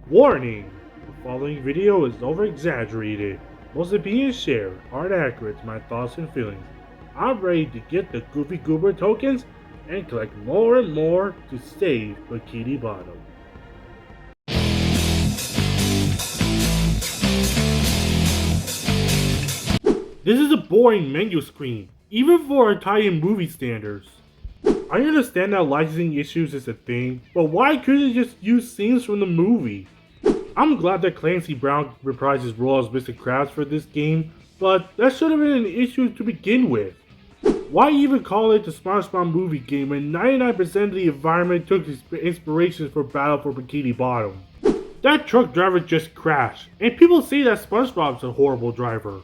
Warning! The following video is over-exaggerated. Most opinions shared aren't accurate to my thoughts and feelings. I'm ready to get the Goofy Goober tokens and collect more and more to save Bikini Bottom. This is a boring menu screen, even for Italian movie standards. I understand that licensing issues is a thing, but why couldn't they just use scenes from the movie? I'm glad that Clancy Brown reprised his role as Mr. Krabs for this game, but that should have been an issue to begin with. Why even call it the SpongeBob movie game when 99% of the environment took inspiration for Battle for Bikini Bottom? That truck driver just crashed, and people say that SpongeBob's a horrible driver.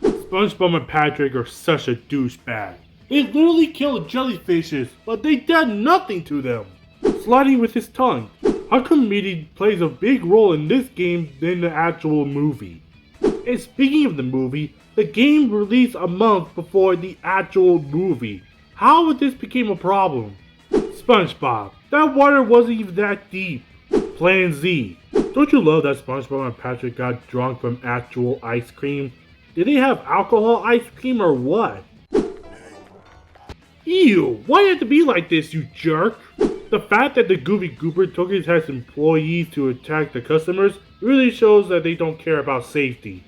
SpongeBob and Patrick are such a douchebag. They literally killed jellyfishes, but they did nothing to them. Sliding with his tongue. How come media plays a big role in this game than the actual movie? And speaking of the movie, the game released a month before the actual movie. How would this become a problem? SpongeBob, that water wasn't even that deep. Plan Z. Don't you love that SpongeBob and Patrick got drunk from actual ice cream? Did they have alcohol ice cream or what? Ew, why did it have to be like this, you jerk? The fact that the Goofy Goober tokens has employees to attack the customers really shows that they don't care about safety.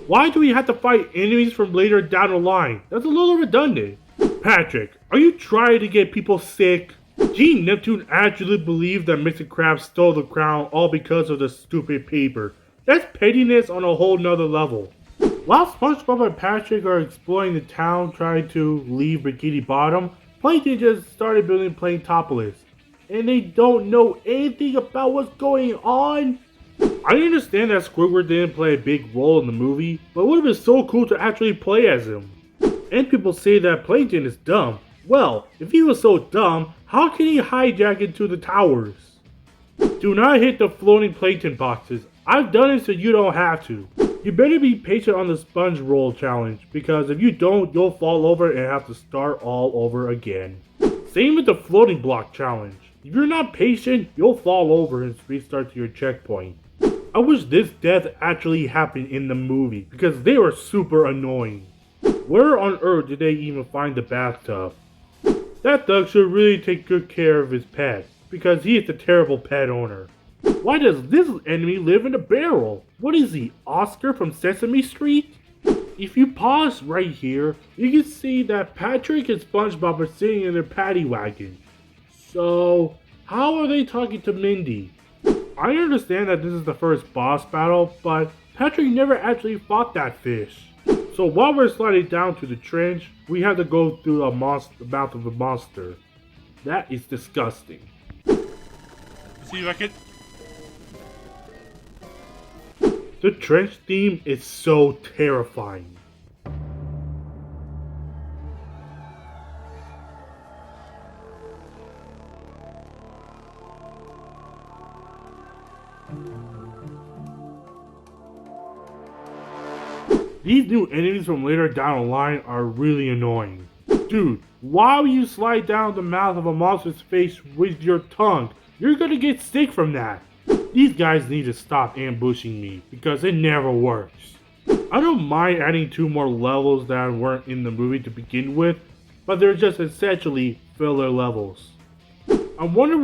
Why do we have to fight enemies from later down the line? That's a little redundant. Patrick, are you trying to get people sick? Gene Neptune actually believed that Mr. Krabs stole the crown all because of the stupid paper. That's pettiness on a whole nother level. While SpongeBob and Patrick are exploring the town trying to leave Bikini Bottom, Plankton just started building Planktopolis. And they don't know anything about what's going on? I understand that Squidward didn't play a big role in the movie, but it would have been so cool to actually play as him. And people say that Plankton is dumb. Well, if he was so dumb, how can he hijack into the towers? Do not hit the floating Plankton boxes. I've done it so you don't have to. You better be patient on the sponge roll challenge, because if you don't, you'll fall over and have to start all over again. Same with the floating block challenge. If you're not patient, you'll fall over and restart to your checkpoint. I wish this death actually happened in the movie, because they were super annoying. Where on earth did they even find the bathtub? That Doug should really take good care of his pet, because he is a terrible pet owner. Why does this enemy live in a barrel? What is he, Oscar from Sesame Street? If you pause right here, you can see that Patrick and SpongeBob are sitting in their paddy wagon. So, how are they talking to Mindy? I understand that this is the first boss battle, but Patrick never actually fought that fish. So while we're sliding down to the trench, we have to go through the mouth of a monster. That is disgusting. See if I can... The trench theme is so terrifying. These new enemies from later down the line are really annoying. Dude, why would you slide down the mouth of a monster's face with your tongue? You're gonna get sick from that. These guys need to stop ambushing me, because it never works. I don't mind adding 2 more levels that weren't in the movie to begin with, but they're just essentially filler levels. I wonder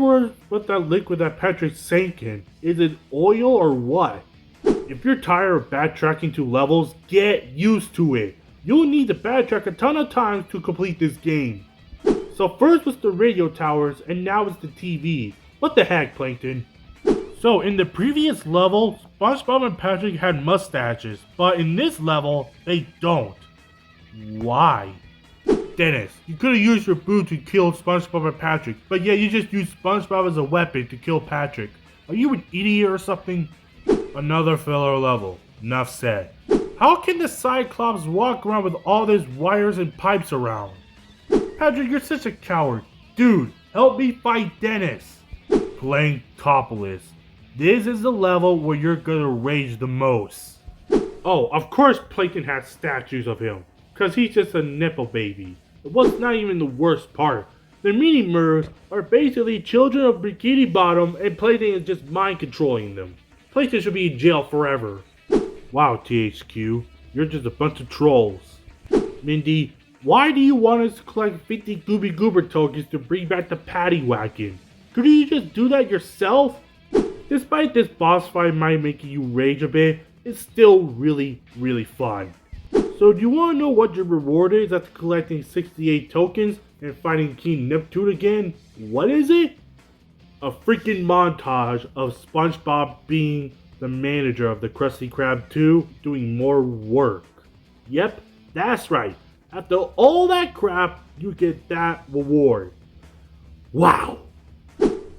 what that liquid that Patrick sank in. Is it oil or what? If you're tired of backtracking to levels, get used to it. You'll need to backtrack a ton of times to complete this game. So first was the radio towers, and now it's the TV. What the heck, Plankton? So in the previous level, SpongeBob and Patrick had mustaches, but in this level, they don't. Why? Dennis, you could have used your boot to kill SpongeBob and Patrick, but yeah, you just used SpongeBob as a weapon to kill Patrick. Are you an idiot or something? Another filler level. Enough said. How can the Cyclops walk around with all these wires and pipes around? Patrick, you're such a coward. Dude, help me fight Dennis. Planktopolis. This is the level where you're gonna rage the most. Oh, of course Plankton has statues of him, cause he's just a nipple baby. But what's not even the worst part? The mini-Murs are basically children of Bikini Bottom, and Plankton is just mind controlling them. Places should be in jail forever. Wow, THQ, you're just a bunch of trolls. Mindy, why do you want us to collect 50 Gooby Goober tokens to bring back the Patty Wagon? Couldn't you just do that yourself? Despite this boss fight might make you rage a bit, it's still really fun. So do you want to know what your reward is after collecting 68 tokens and fighting King Neptune again? What is it? A freaking montage of SpongeBob being the manager of the Krusty Krab 2 doing more work. Yep, that's right. After all that crap, you get that reward. Wow!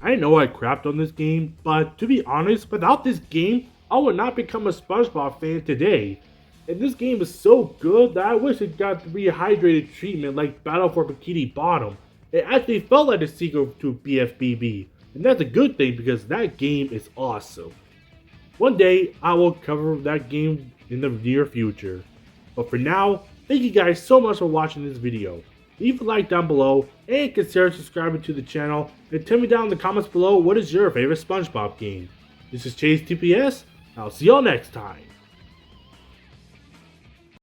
I know I crapped on this game, but to be honest, without this game, I would not become a SpongeBob fan today. And this game is so good that I wish it got the rehydrated treatment like Battle for Bikini Bottom. It actually felt like a sequel to BFBB, and that's a good thing because that game is awesome. One day, I will cover that game in the near future. But for now, thank you guys so much for watching this video. Leave a like down below and consider subscribing to the channel and tell me down in the comments below what is your favorite SpongeBob game. This is ChaseTPS. I'll see y'all next time.